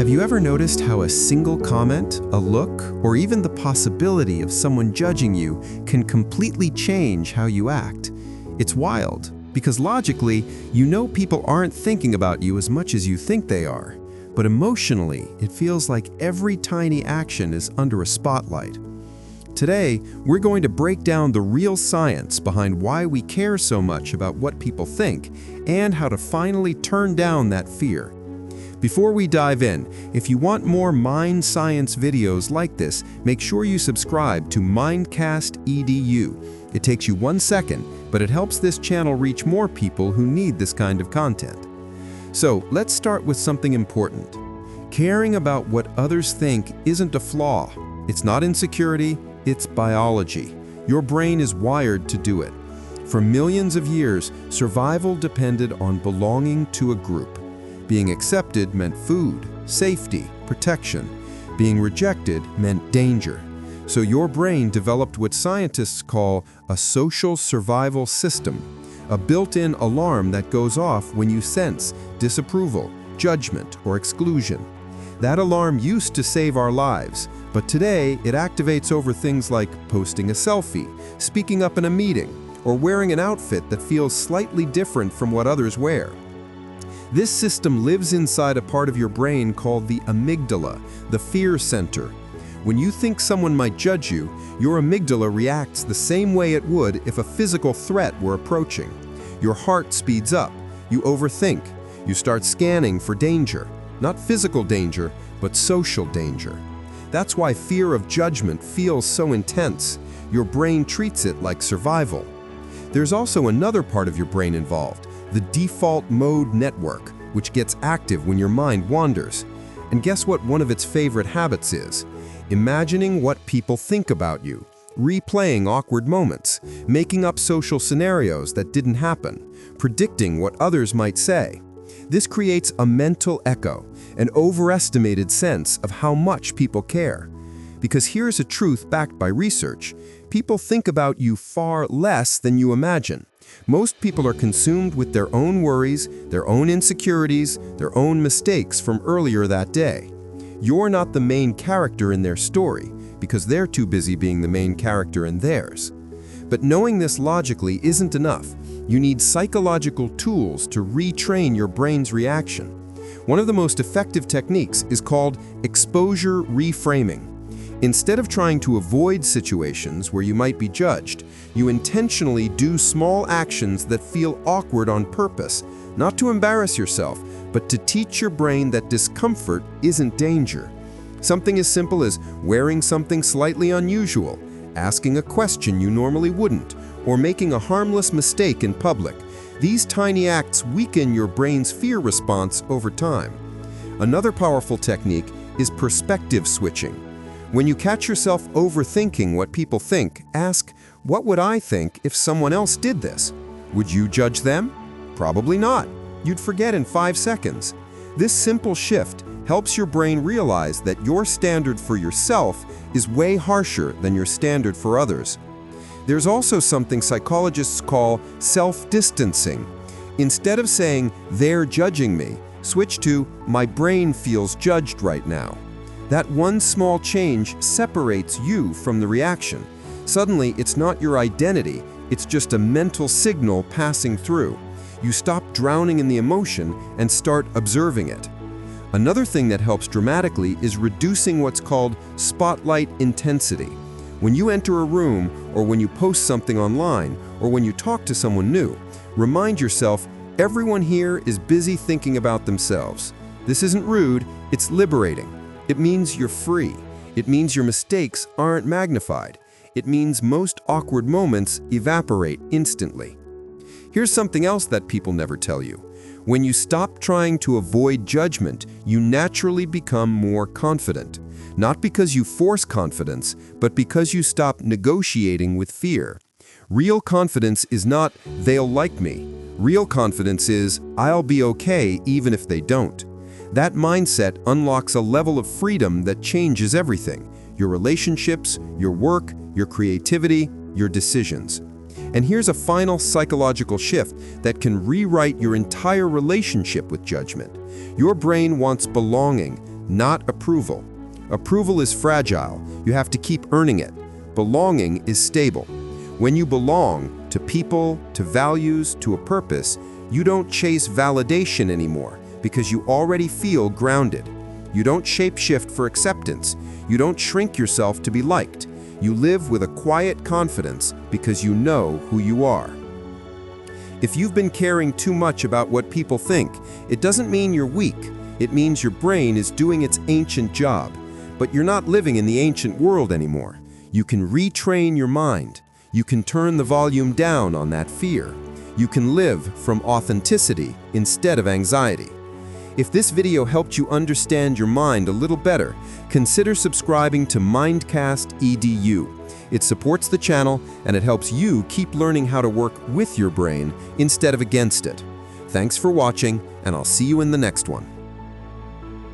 Have you ever noticed how a single comment, a look, or even the possibility of someone judging you can completely change how you act? It's wild, because logically, you know people aren't thinking about you as much as you think they are. But emotionally, it feels like every tiny action is under a spotlight. Today, we're going to break down the real science behind why we care so much about what people think and how to finally turn down that fear. Before we dive in, if you want more mind science videos like this, make sure you subscribe to Mindcast EDU. It takes you 1 second, but it helps this channel reach more people who need this kind of content. So let's start with something important. Caring about what others think isn't a flaw. It's not insecurity, it's biology. Your brain is wired to do it. For millions of years, survival depended on belonging to a group. Being accepted meant food, safety, protection. Being rejected meant danger. So your brain developed what scientists call a social survival system, a built-in alarm that goes off when you sense disapproval, judgment, or exclusion. That alarm used to save our lives, but today it activates over things like posting a selfie, speaking up in a meeting, or wearing an outfit that feels slightly different from what others wear. This system lives inside a part of your brain called the amygdala, the fear center. When you think someone might judge you, your amygdala reacts the same way it would if a physical threat were approaching. Your heart speeds up, you overthink, you start scanning for danger. Not physical danger, but social danger. That's why fear of judgment feels so intense. Your brain treats it like survival. There's also another part of your brain involved, the default mode network, which gets active when your mind wanders. And guess what one of its favorite habits is? Imagining what people think about you, replaying awkward moments, making up social scenarios that didn't happen, predicting what others might say. This creates a mental echo, an overestimated sense of how much people care. Because here's a truth backed by research, people think about you far less than you imagine. Most people are consumed with their own worries, their own insecurities, their own mistakes from earlier that day. You're not the main character in their story, because they're too busy being the main character in theirs. But knowing this logically isn't enough. You need psychological tools to retrain your brain's reaction. One of the most effective techniques is called exposure reframing. Instead of trying to avoid situations where you might be judged, you intentionally do small actions that feel awkward on purpose, not to embarrass yourself, but to teach your brain that discomfort isn't danger. Something as simple as wearing something slightly unusual, asking a question you normally wouldn't, or making a harmless mistake in public. These tiny acts weaken your brain's fear response over time. Another powerful technique is perspective switching. When you catch yourself overthinking what people think, ask, what would I think if someone else did this? Would you judge them? Probably not. You'd forget in 5 seconds. This simple shift helps your brain realize that your standard for yourself is way harsher than your standard for others. There's also something psychologists call self-distancing. Instead of saying, they're judging me, switch to, my brain feels judged right now. That one small change separates you from the reaction. Suddenly, it's not your identity, it's just a mental signal passing through. You stop drowning in the emotion and start observing it. Another thing that helps dramatically is reducing what's called spotlight intensity. When you enter a room, or when you post something online, or when you talk to someone new, remind yourself, everyone here is busy thinking about themselves. This isn't rude, it's liberating. It means you're free. It means your mistakes aren't magnified. It means most awkward moments evaporate instantly. Here's something else that people never tell you. When you stop trying to avoid judgment, you naturally become more confident. Not because you force confidence, but because you stop negotiating with fear. Real confidence is not, they'll like me. Real confidence is, I'll be okay even if they don't. That mindset unlocks a level of freedom that changes everything. Your relationships, your work, your creativity, your decisions. And here's a final psychological shift that can rewrite your entire relationship with judgment. Your brain wants belonging, not approval. Approval is fragile. You have to keep earning it. Belonging is stable. When you belong to people, to values, to a purpose, you don't chase validation anymore because you already feel grounded. You don't shapeshift for acceptance. You don't shrink yourself to be liked. You live with a quiet confidence because you know who you are. If you've been caring too much about what people think, it doesn't mean you're weak. It means your brain is doing its ancient job. But you're not living in the ancient world anymore. You can retrain your mind. You can turn the volume down on that fear. You can live from authenticity instead of anxiety. If this video helped you understand your mind a little better, consider subscribing to Mindcast EDU. It supports the channel and it helps you keep learning how to work with your brain instead of against it. Thanks for watching, and I'll see you in the next one.